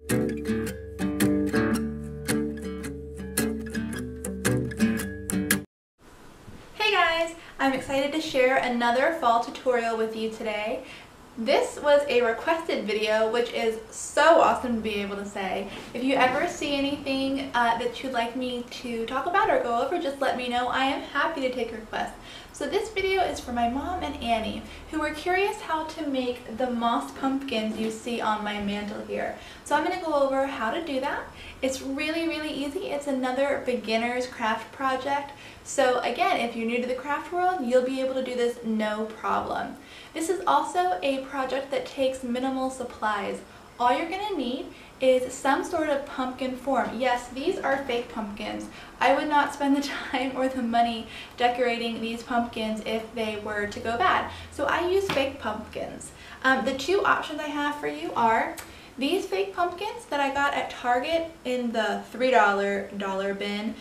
Hey guys! I'm excited to share another fall tutorial with you today. This was a requested video, which is so awesome to be able to say. If you ever see anything that you'd like me to talk about or go over, just let me know. I am happy to take requests. So this video is for my mom and Annie, who were curious how to make the moss pumpkins you see on my mantle here. So I'm going to go over how to do that. It's really easy. It's another beginner's craft project. So again, if you're new to the craft world, you'll be able to do this no problem. This is also a project that takes minimal supplies. All you're going to need is some sort of pumpkin form. Yes, these are fake pumpkins. I would not spend the time or the money decorating these pumpkins if they were to go bad. So I use fake pumpkins. The two options I have for you are these fake pumpkins that I got at Target in the $3 bin.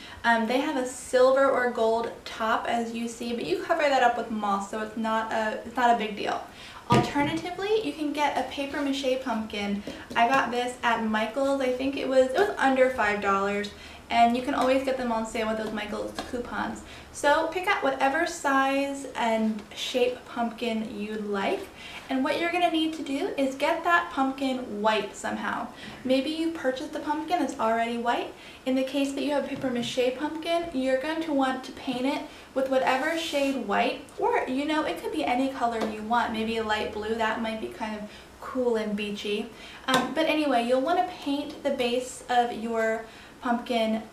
They have a silver or gold top, as you see, but you cover that up with moss, so it's not a big deal. Alternatively, you can get a paper mache pumpkin. I got this at Michael's. I think it was under $5, and you can always get them on sale with those Michael's coupons. So pick out whatever size and shape pumpkin you'd like, and what you're going to need to do is get that pumpkin white somehow. Maybe you purchased the pumpkin, it's already white. In the case that you have a paper mache pumpkin, you're going to want to paint it with whatever shade white, or it could be any color you want, maybe a light blue. That might be kind of cool and beachy. But anyway, you'll want to paint the base of your pumpkin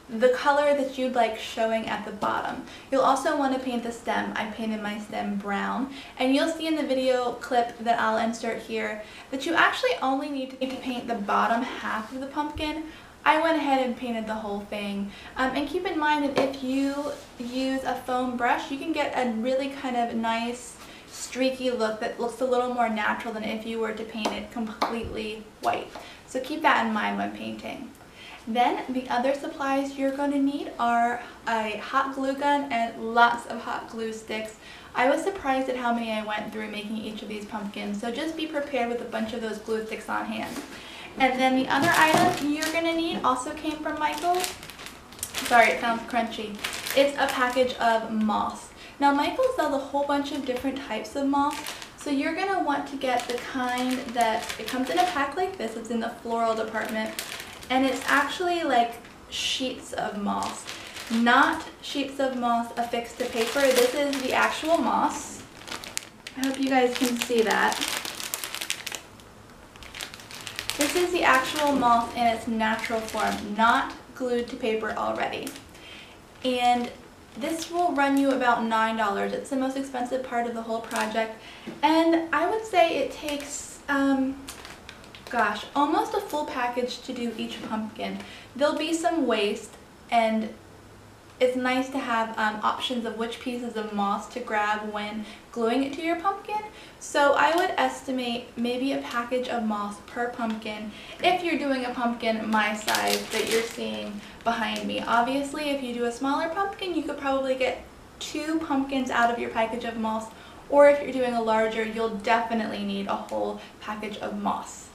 the color that you'd like showing at the bottom. You'll also want to paint the stem. I painted my stem brown, and you'll see in the video clip that I'll insert here that you actually only need to paint the bottom half of the pumpkin. I went ahead and painted the whole thing. And keep in mind that if you use a foam brush, you can get a really kind of nice streaky look that looks a little more natural than if you were to paint it completely white. So keep that in mind when painting. Then the other supplies you're going to need are a hot glue gun and lots of hot glue sticks. I was surprised at how many I went through making each of these pumpkins, so just be prepared with a bunch of those glue sticks on hand. And then the other item you're going to need also came from Michael's. Sorry, it sounds crunchy. It's a package of moss. Now Michael's sells a whole bunch of different types of moss, so you're going to want to get the kind that, it comes in a pack like this. It's in the floral department. And it's actually like sheets of moss, not sheets of moss affixed to paper. This is the actual moss. I hope you guys can see that. This is the actual moss in its natural form, not glued to paper already. And this will run you about $9. It's the most expensive part of the whole project. And I would say it takes almost a full package to do each pumpkin. There'll be some waste, and it's nice to have options of which pieces of moss to grab when gluing it to your pumpkin. So I would estimate maybe a package of moss per pumpkin if you're doing a pumpkin my size that you're seeing behind me. Obviously, if you do a smaller pumpkin, you could probably get 2 pumpkins out of your package of moss, or if you're doing a larger, you'll definitely need a whole package of moss.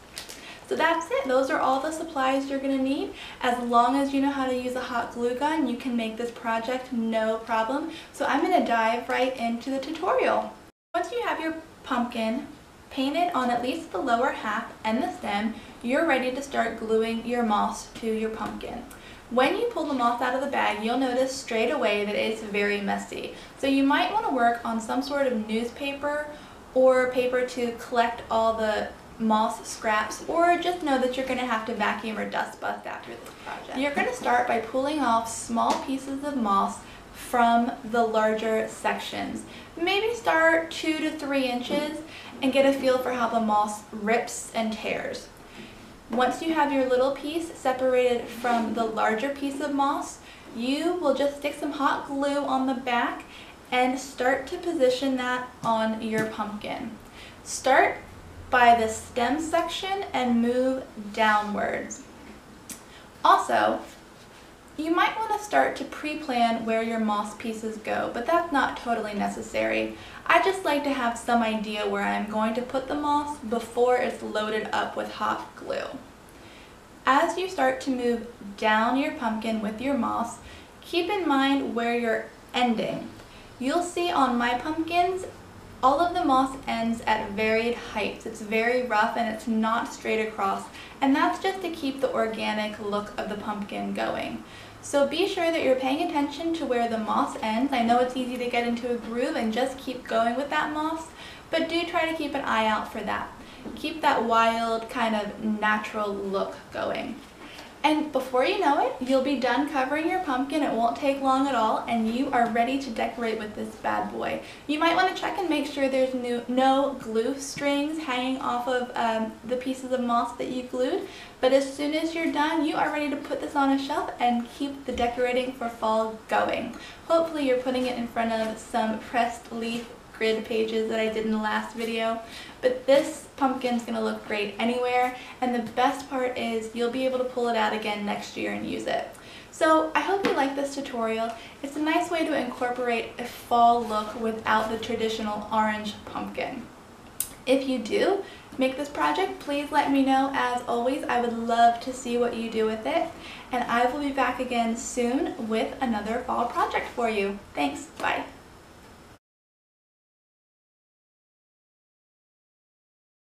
So that's it. Those are all the supplies you're going to need. As long as you know how to use a hot glue gun, you can make this project no problem. So I'm going to dive right into the tutorial. Once you have your pumpkin painted on at least the lower half and the stem, you're ready to start gluing your moss to your pumpkin. When you pull the moss out of the bag, you'll notice straight away that it's very messy. So you might want to work on some sort of newspaper or paper to collect all the moss scraps, or just know that you're going to have to vacuum or dust bust after this project. You're going to start by pulling off small pieces of moss from the larger sections. Maybe start 2 to 3 inches and get a feel for how the moss rips and tears. Once you have your little piece separated from the larger piece of moss, you will just stick some hot glue on the back and start to position that on your pumpkin. Start by the stem section and move downwards. Also, you might want to start to pre-plan where your moss pieces go, but that's not totally necessary. I just like to have some idea where I'm going to put the moss before it's loaded up with hot glue. as you start to move down your pumpkin with your moss, keep in mind where you're ending. You'll see on my pumpkins, all of the moss ends at varied heights. It's very rough and it's not straight across, and that's just to keep the organic look of the pumpkin going. So be sure that you're paying attention to where the moss ends. I know it's easy to get into a groove and just keep going with that moss, but do try to keep an eye out for that. Keep that wild, kind of natural look going. And before you know it, you'll be done covering your pumpkin. It won't take long at all, and you are ready to decorate with this bad boy. You might want to check and make sure there's no glue strings hanging off of the pieces of moss that you glued, but as soon as you're done, you are ready to put this on a shelf and keep the decorating for fall going. Hopefully you're putting it in front of some pressed leaf grid pages that I did in the last video, but this pumpkin's gonna look great anywhere, and the best part is you'll be able to pull it out again next year and use it. So I hope you like this tutorial. It's a nice way to incorporate a fall look without the traditional orange pumpkin. If you do make this project, please let me know. As always, I would love to see what you do with it, and I will be back again soon with another fall project for you. Thanks, bye.